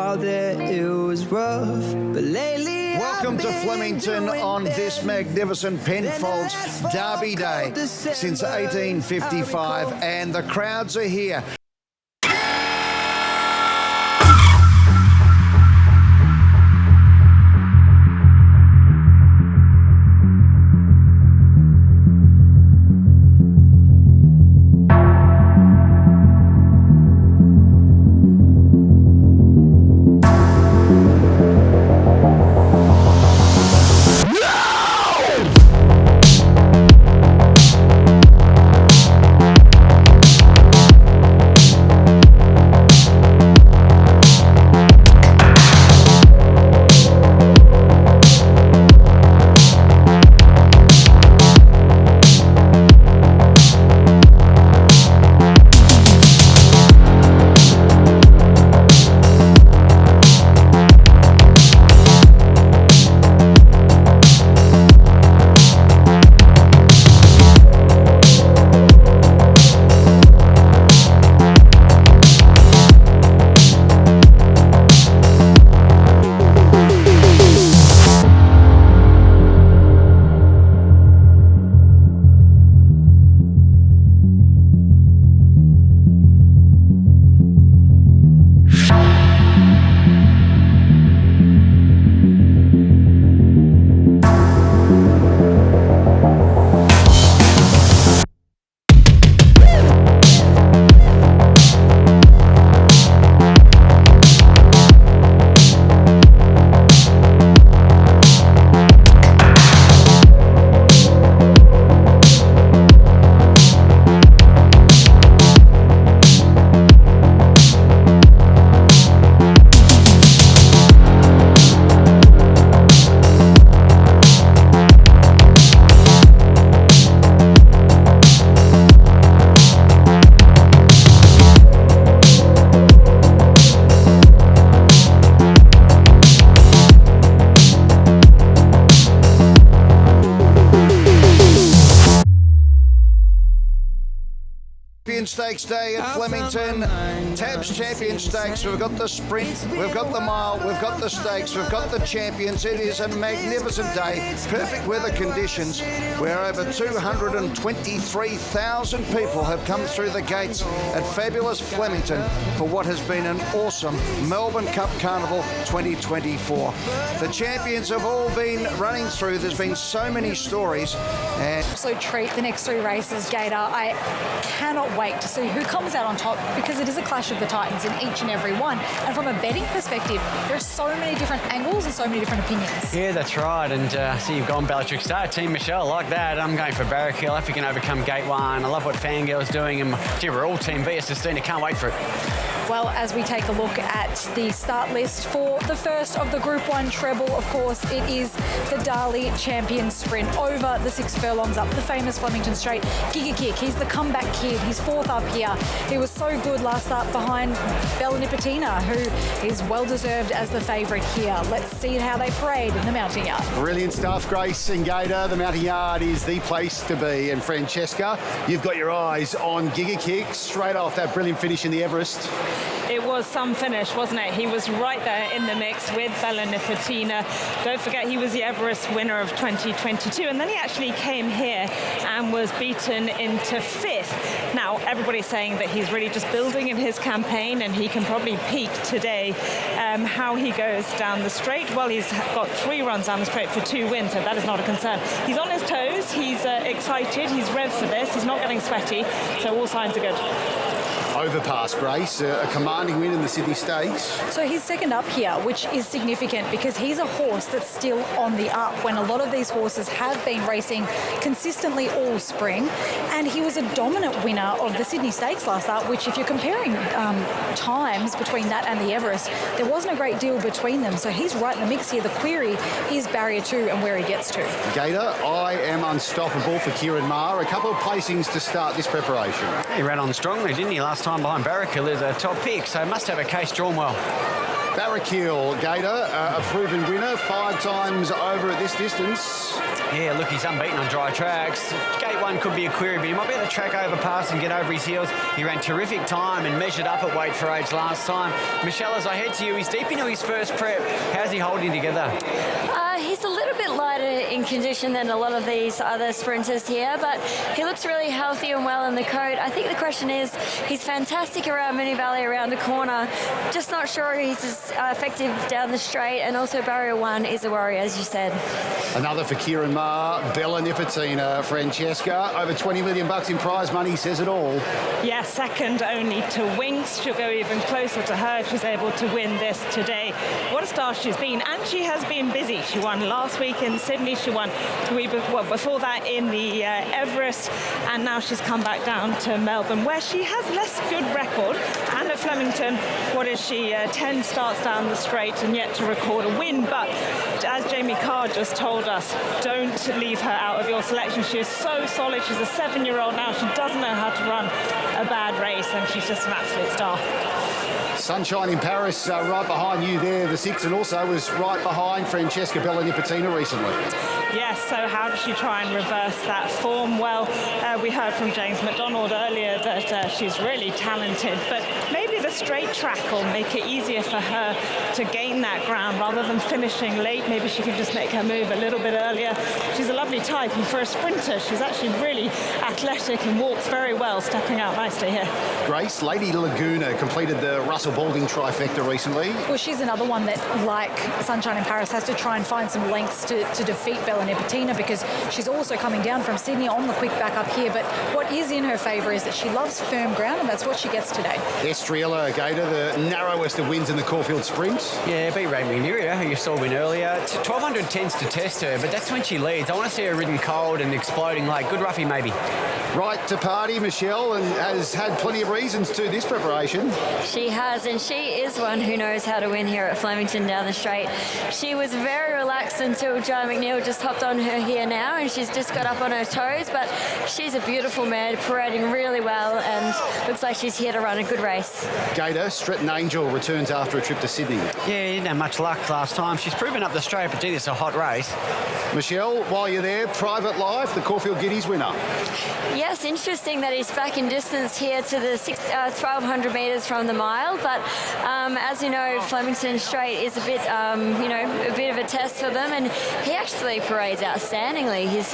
out there, it was rough, but lately welcome to Flemington on this magnificent Penfolds Derby Day since 1855, and the crowds are here. Stakes Day at Flemington, Tabs Champion Stakes. We've got the sprint, we've got the mile, we've got the stakes, we've got the champions. It is a magnificent day, perfect weather conditions, where over 223,000 people have come through the gates at fabulous Flemington for what has been an awesome Melbourne Cup Carnival 2024. The champions have all been running through. There's been so many stories. And absolute treat, the next three races, Gator. I cannot wait to see who comes out on top, because it is a clash of the titans in each and every one. And from a betting perspective, there are so many different angles and so many different opinions. Yeah, that's right. And so you've gone Bellatrix Star, Team Michelle, like that. I'm going for Barrack Hill if you can overcome Gate 1. I love what Fangirl's doing, and gee, we're all Team VS Sistina. Can't wait for it. Well, as we take a look at the start list for the first of the Group 1 treble, of course, it is the Darley Champion Sprint over the 6 furlongs up the famous Flemington Straight. Giga Kick, he's the comeback kid. He's fourth up here. He was so good last start behind Bella Nipotina, who is well-deserved as the favourite here. Let's see how they parade in the Mounting Yard. Brilliant stuff, Grace and Gator. The Mounting Yard is the place to be. And Francesca, you've got your eyes on Giga Kick straight off that brilliant finish in the Everest. It was some finish, wasn't it? He was right there in the mix with Bella Nipotina. Don't forget, he was the Everest winner of 2022, and then he actually came here and was beaten into 5th. Now, everybody's saying that he's really just building in his campaign, and he can probably peak today. How he goes down the straight, well, he's got 3 runs down the straight for 2 wins, so that is not a concern. He's on his toes, he's excited, he's revved for this, he's not getting sweaty, so all signs are good. Overpass, Grace, a commanding win in the Sydney Stakes. So he's second up here, which is significant because he's a horse that's still on the up when a lot of these horses have been racing consistently all spring. And he was a dominant winner of the Sydney Stakes last start, which if you're comparing times between that and the Everest, there wasn't a great deal between them. So he's right in the mix here. The query is barrier 2 and where he gets to. Gator, I am unstoppable for Kieran Maher. A couple of placings to start this preparation. He ran on strongly, didn't he, last time behind Barrack Hill is a top pick, so must have a case drawn well. Barrakill, Gator, a proven winner, 5 times over at this distance. Yeah, look, he's unbeaten on dry tracks. Gate 1 could be a query, but he might be able to track over past and get over his heels. He ran terrific time and measured up at weight for age last time. Michelle, as I head to you, he's deep into his first prep. How's he holding together? He's a little bit lighter in condition than a lot of these other sprinters here, but he looks really healthy and well in the coat. I think the question is, he's fantastic around Moonee Valley, around the corner. Just not sure he's as effective down the straight, and also barrier 1 is a worry, as you said. Another for Kieran Maher, Bella Nipotina, Francesca. Over $20 million in prize money says it all. Yeah, second only to Winks. She'll go even closer to her if she's able to win this today. What a star she's been, and she has been busy. She won last week in Sydney. She won before that in the Everest, and now she's come back down to Melbourne, where she has less good record. And at Flemington, what is she? 10 starts down the straight and yet to record a win. But as Jamie Carr just told us, don't leave her out of your selection. She is so solid. She's a 7-year-old now. She doesn't know how to run a bad race, and she's just an absolute star. Sunshine in Paris, right behind you there, the 6, and also was right behind Francesca Bella Nipotina recently. Yes, so how does she try and reverse that form? Well, we heard from James McDonald earlier that she's really talented, but maybe the straight track will make it easier for her to gain that ground rather than finishing late. Maybe she could just make her move a little bit earlier. She's a lovely type, and for a sprinter, she's actually really athletic and walks very well, stepping out nicely here. Grace, Lady Laguna completed the Russell Balding trifecta recently. Well, she's another one that, like Sunshine in Paris, has to try and find some lengths to defeat Bella Nipotina, because she's also coming down from Sydney on the quick back up here. But what is in her favour is that she loves firm ground, and that's what she gets today. Estriella Gator, the narrowest of wins in the Caulfield Sprint. Yeah, beat Rainbow Neria, who you saw win earlier. 1200 tends to test her, but that's when she leads. I want to see her ridden cold and exploding late. Good roughie, maybe. Right to party, Michelle, and has had plenty of reasons to this preparation. She has, and she is one who knows how to win here at Flemington down the straight. She was very relaxed until Joe McNeil just hopped on her here now, and she's just got up on her toes, but she's a beautiful mare, parading really well, and looks like she's here to run a good race. Gator, Stretton Angel returns after a trip to Sydney. Yeah, he didn't have much luck last time. She's proven up the straight, but gee, it's a hot race. Michelle, while you're there, Private Life, the Caulfield Guineas winner. Yes, interesting that he's back in distance here to the 1,200 metres from the mile, but as you know, Flemington Straight is a bit, a bit of a test for them, and he actually parades outstandingly. He's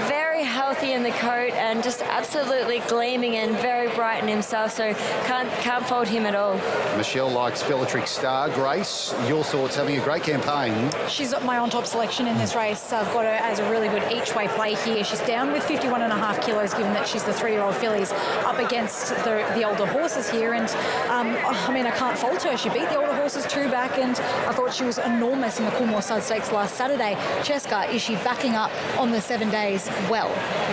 very healthy in the coat and just absolutely gleaming and very bright in himself, so can't fault him at all. Michelle likes Bellatrix Star. Grace, your thoughts, having a great campaign. She's my on-top selection in this race. I've got her as a really good each-way play here. She's down with 51.5 kilos, given that she's the 3-year-old fillies up against the older horses here. And I can't fault her. She beat the older horses 2 back, and I thought she was enormous in the Coolmore Stud Stakes last Saturday. Cheska, is she backing up on the 7 days well?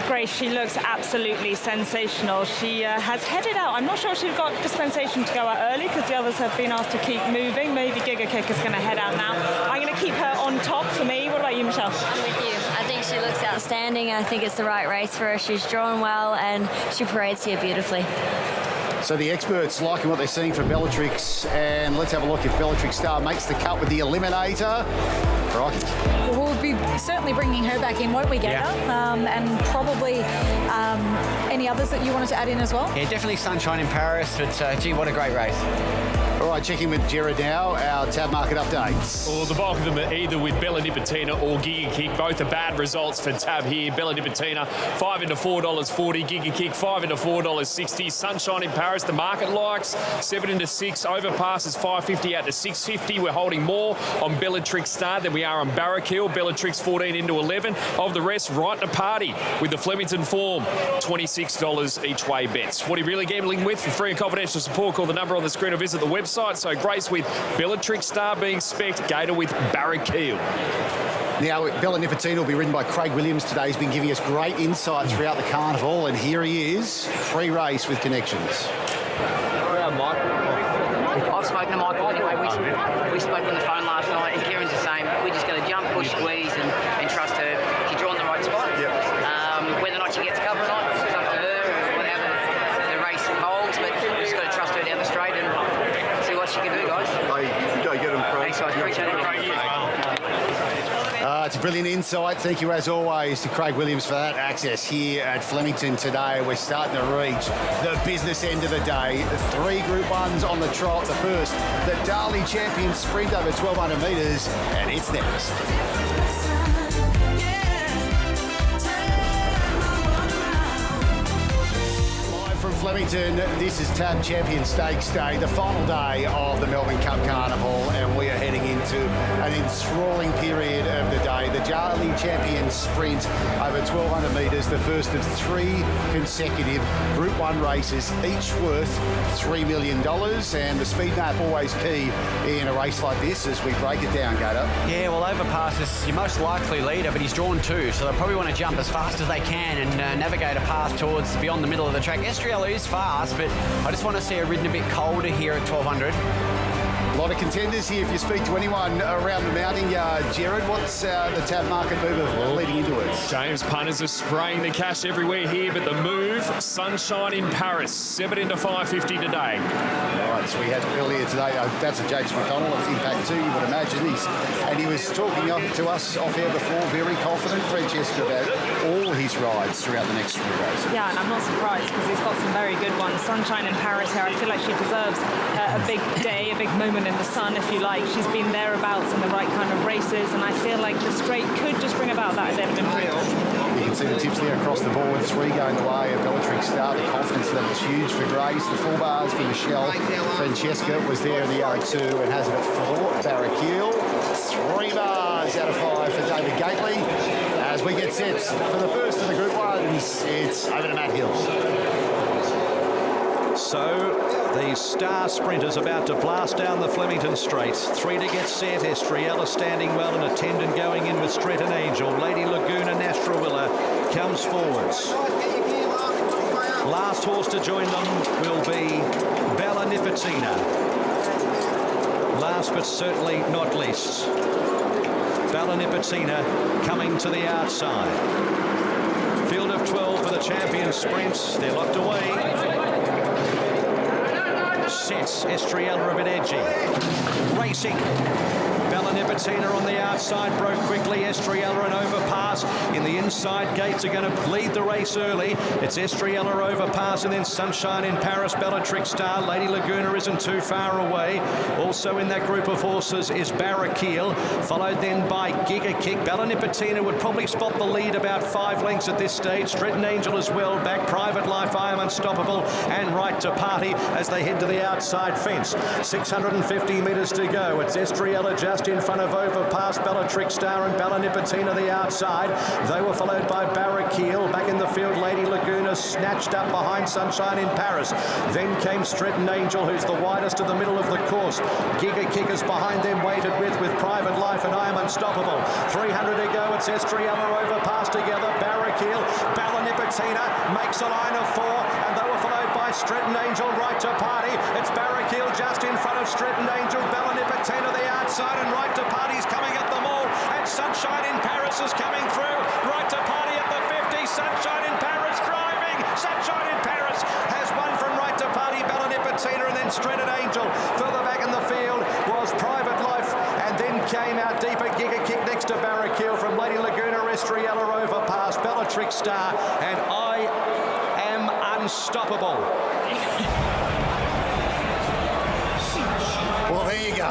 Grace, she looks absolutely sensational. She has headed out. I'm not sure she's got dispensation to go out early because the others have been asked to keep moving. Maybe Giga Kick is going to head out now. I'm going to keep her on top for me. What about you, Michelle? I'm with you. I think she looks outstanding. I think it's the right race for her. She's drawn well and she parades here beautifully. So the experts liking what they're seeing for Bellatrix, and let's have a look if Bellatrix Star makes the cut with the Eliminator. Crikey. We'll be certainly bringing her back in, won't we, Gator? Yeah. And probably any others that you wanted to add in as well? Yeah, definitely Sunshine in Paris, but gee, what a great race. All right, checking with Jared now, our tab market updates. Well, the bulk of them are either with Bella Nipotina or Giga Kick. Both are bad results for tab here. Bella Nipotina, 5 into $4.40. Giga Kick, 5 into $4.60. Sunshine in Paris, the market likes 7 into 6. Overpasses $5.50 out to $6.50. We're holding more on Bellatrix Star than we are on Barrakill. Bellatrix 14 into 11. Of the rest, right to party with the Flemington form. $26 each way bets. What are you really gambling with? For free and confidential support, call the number on the screen or visit the website. So Grace with Bellatrix Star being spec'd, Gator with Barrakill. Now, Bella Nipotina will be ridden by Craig Williams today. He's been giving us great insights throughout the carnival, and here he is, pre-race with connections. I've spoken to Michael anyway. We spoke on the phone last night, and Kieran's the same. We're just going to jump, push, squeeze, and trust her. She's drawn the right spot. Yep. Whether or not she gets cover or not, it's up to her, whatever the race holds. But we've just got to trust her down the straight and see what she can do, guys. Go get him, Craig. Thanks, guys. Appreciate it. It's a brilliant insight. Thank you, as always, to Craig Williams for that access here at Flemington today. We're starting to reach the business end of the day. 3 Group 1s on the trot. The first, the Darley Champion Sprint over 1,200 metres, and it's next. From Flemington, this is TAB Champion Stakes Day, the final day of the Melbourne Cup Carnival, and we are heading into an enthralling period of the day. The Darley Champion Sprint over 1,200 metres, the first of 3 consecutive Group 1 races, each worth $3 million, and the speed map always key in a race like this as we break it down, Gator. Yeah, well, Overpass is your most likely leader, but he's drawn 2, so they'll probably want to jump as fast as they can and navigate a path towards beyond the middle of the track. Estriella is fast, but I just want to see her ridden a bit colder here at 1,200. A lot of contenders here. If you speak to anyone around the mounting yard, Jared, what's the TAB market move leading into it? James, punters are spraying the cash everywhere here, but the move, Sunshine in Paris, 7 into 550 today. Right, so we had earlier today, that's a James McDonald of Impact 2, you would imagine. He was talking to us off air before, very confident, Francesca, about all his rides throughout the next 3 days. Yeah, and I'm not surprised because he's got some very good ones. Sunshine in Paris here, I feel like she deserves a big day, a big moment in the sun, if you like. She's been thereabouts in the right kind of races, and I feel like the straight could just bring about that addendum real. You can see the tips there across the board, 3 going the way of Bellatrix Star. The confidence level is huge for Grace. The 4 bars for Michelle. Francesca was there in the R2 and has it at 4. Barraquil, 3 bars out of 5 for David Gately. As we get set for the first of the Group 1s, it's over to Matt Hill. So the star sprinters about to blast down the Flemington Straight. 3 to get set. Estriella standing well, and attendant going in with Stretton Angel. Lady Laguna Nastrawilla comes forwards. Last horse to join them will be Bella Nipotina. Last but certainly not least, Bella Nipotina coming to the outside. Field of 12 for the champion sprints. They're locked away. Sets Estriella a bit edgy. Racing. Bella Nipotina on the outside, broke quickly. Estriella an overpass. In the inside gates are going to lead the race early. It's Estriella overpass, and then Sunshine in Paris, Bellatrix Star. Lady Laguna isn't too far away. Also in that group of horses is Barraquil, followed then by Giga Kick. Bella Nipotina would probably spot the lead about 5 lengths at this stage. Stretton Angel as well back. Private Life, I Am Unstoppable, and Right to Party as they head to the outside fence. 650 metres to go. It's Estriella just in front of overpass, Bellatrix Star and Bella Nipotina the outside. They were followed by Barraquil. Back in the field, Lady Laguna snatched up behind Sunshine in Paris. Then came Stretton Angel, who's the widest of the middle of the course. Giga Kickers behind them waited with Private Life and I Am Unstoppable. 300 to go. It's Estriella overpass together. Barraquil, Bella Nipotina makes a line of 4, and they were followed by Stretton Angel, Right to Party. It's Barraquil just in front of Stretton Angel, Bella Nipotina the outside, and Right to Party's coming at them all, and Sunshine in Paris is coming through. Right to Party at the 50, Sunshine in Paris driving. Sunshine in Paris has won from Right to Party, Bella Nipotina, and then Stretton Angel. Further back in the field was Private Life, and then came out deeper Giga Kick next to Barraquil from Lady Laguna, Estriella overpass, Bellatrix Star, and I Am Unstoppable. Well, there you go.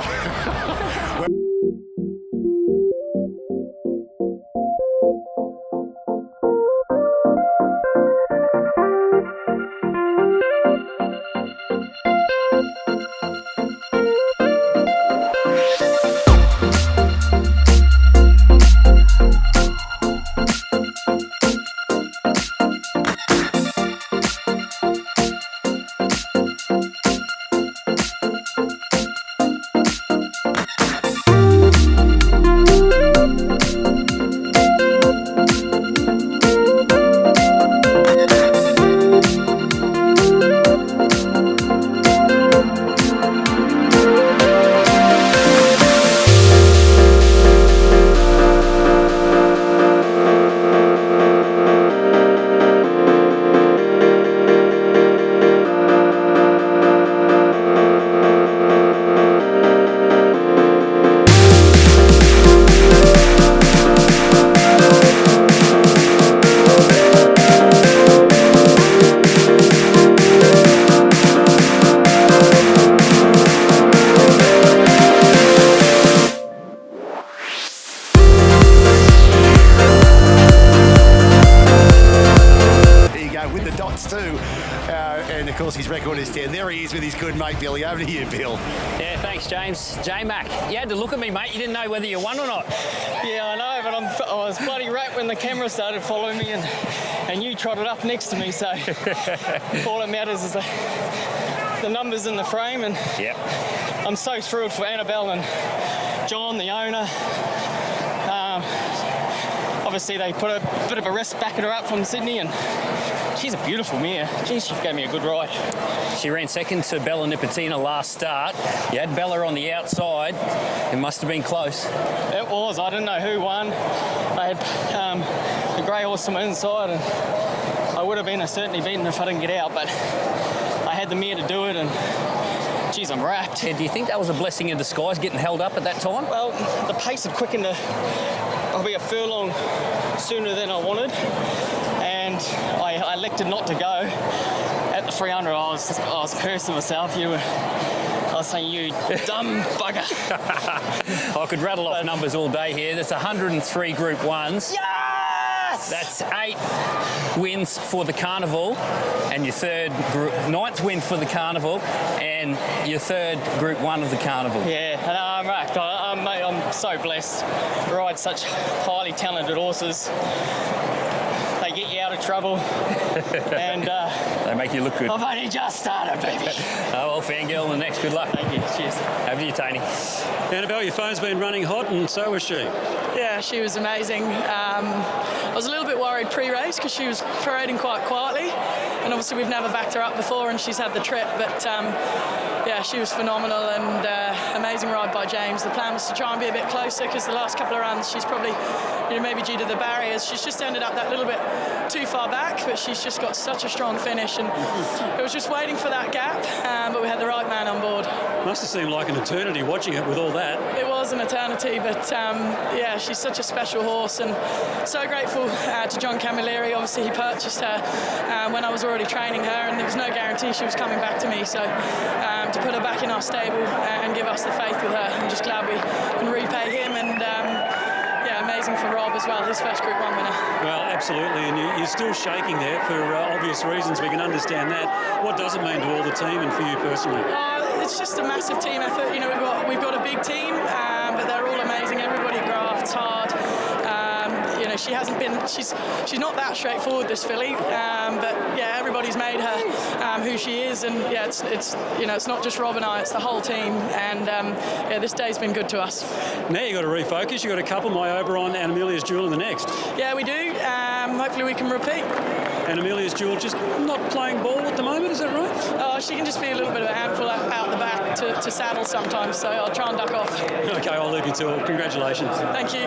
10. There he is with his good mate, Billy. Over to you, Bill. Yeah, thanks, James. J-Mac, you had to look at me, mate. You didn't know whether you won or not. Yeah, I know, but I was bloody wrapped when the camera started following me and you trotted up next to me, so all that matters is the numbers in the frame, and yep. I'm so thrilled for Annabelle and John, the owner. Obviously, they put a bit of a risk backing her up from Sydney, and she's a beautiful mare. Geez, she gave me a good ride. She ran second to Bella Nipotina last start. You had Bella on the outside. It must have been close. It was. I didn't know who won. I had the grey horse on my inside, and I would have been certainly beaten if I didn't get out, but I had the mare to do it, and geez, I'm wrapped. Yeah, do you think that was a blessing in disguise, getting held up at that time? Well, the pace had quickened probably a furlong sooner than I wanted, and I elected not to go. At the 300, I was cursing myself. I was saying, you dumb bugger. I could rattle off numbers all day here. There's 103 Group 1s. Yes! That's 8 wins for the Carnival, and your ninth win for the Carnival, and your third Group 1 of the Carnival. Yeah, I'm wrecked. Mate, I'm so blessed. Ride such highly talented horses. They get you out of trouble, and they make you look good. I've only just started, baby. Oh, well, fangirl, the next. Good luck. Thank you. Cheers. Over to you, Tony. Annabelle, your phone's been running hot, and so was she. Yeah, she was amazing. I was a little bit worried pre-race because she was parading quite quietly, and obviously we've never backed her up before, and she's had the trip, but yeah, she was phenomenal, and amazing ride by James. The plan was to try and be a bit closer because the last couple of runs she's probably, maybe due to the barriers, she's just ended up that little bit too far back, but she's just got such a strong finish, and it was just waiting for that gap, but we had the right man on board. Must have seemed like an eternity watching it with all that. It was an eternity, but yeah, she's such a special horse, and so grateful to John Camilleri. Obviously, he purchased her when I was already training her, and there was no guarantee she was coming back to me, so to put her back in our stable and give us the faith with her, I'm just glad we can repay him, and yeah, amazing for Rob as well, his first Group 1 winner. Well, absolutely, and you're still shaking there for obvious reasons. We can understand that. What does it mean to all the team and for you personally? It's just a massive team effort. We've got a big team, but they're all amazing. Everybody grafts hard. She hasn't been. She's not that straightforward, this filly. But yeah, everybody's made her who she is, and yeah, it's not just Rob and I. It's the whole team, and yeah, this day's been good to us. Now you've got to refocus. You've got a couple, My Oberon and Amelia's Jewel in the next. Yeah, we do. Hopefully we can repeat. And Amelia's Jewel just not playing ball at the moment, is that right? Oh, she can just be a little bit of a handful out the back to saddle sometimes, so I'll try and duck off. Okay, I'll leave you to it. Congratulations. Thank you.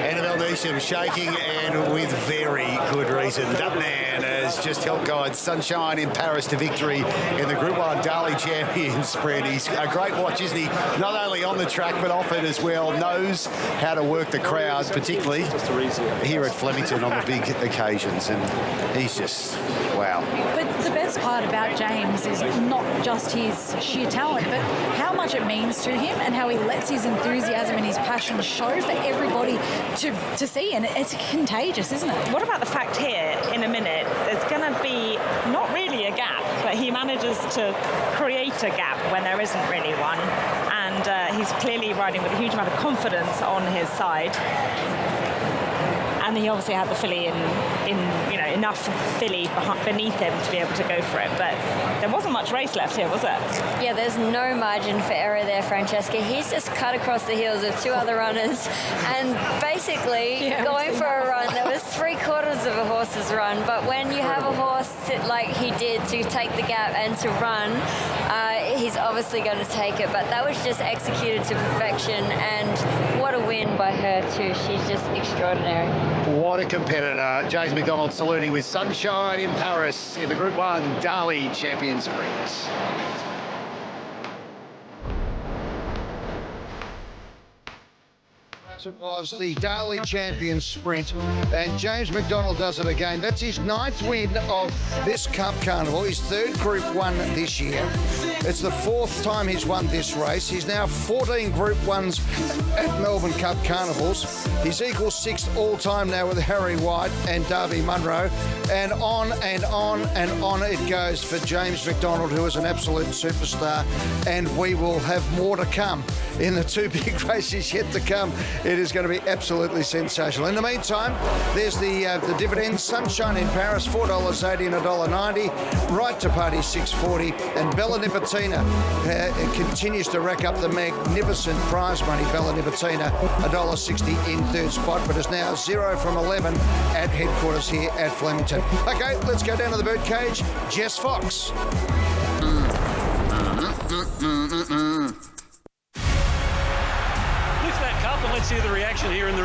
Annabelle Neesham shaking, and with very good reason. That man has just helped guide Sunshine in Paris to victory in the Group 1 Darley Champion Sprint. He's a great watch, isn't he? Not only on the track, but off it as well. Knows how to work the crowd, particularly here at Flemington on the big occasions. And he's just, wow. But the best part about James is not just his sheer talent, but how much it means to him and how he lets his enthusiasm and his passion show for everybody to see. And it's contagious, isn't it? What about the fact here, in a minute, there's going to be not really a gap, but he manages to create a gap when there isn't really one. And he's clearly riding with a huge amount of confidence on his side. And he obviously had the filly in enough filly beneath him to be able to go for it. But there wasn't much race left here, was there? Yeah, there's no margin for error there, Francesca. He's just cut across the heels of 2 other runners and basically going for a run that was 3/4 of a horse's run. But when you have a horse sit like he did to take the gap and to run, he's obviously going to take it. But that was just executed to perfection, and what a win by her too. She's just extraordinary. What a competitor. James McDonald saluting with Sunshine in Paris in the Group 1 Darley Champion Sprint. It was the Daly Champion Sprint, and James McDonald does it again. That's his 9th win of this Cup Carnival, his 3rd Group 1 this year. It's the 4th time he's won this race. He's now 14 Group 1s at Melbourne Cup Carnivals. He's equal 6th all-time now with Harry White and Darby Munro, and on and on and on it goes for James McDonald, who is an absolute superstar, and we will have more to come in the 2 big races yet to come. It is going to be absolutely sensational. In the meantime, there's the dividends. Sunshine in Paris, $4.80 and $1.90. Right to Party, $6.40. And Bella Nipotina continues to rack up the magnificent prize money. Bella Nipotina, $1.60 in 3rd spot, but is now 0 from 11 at headquarters here at Flemington. Okay, let's go down to the birdcage. Jess Fox. Lift that cup and let's hear the reaction here in the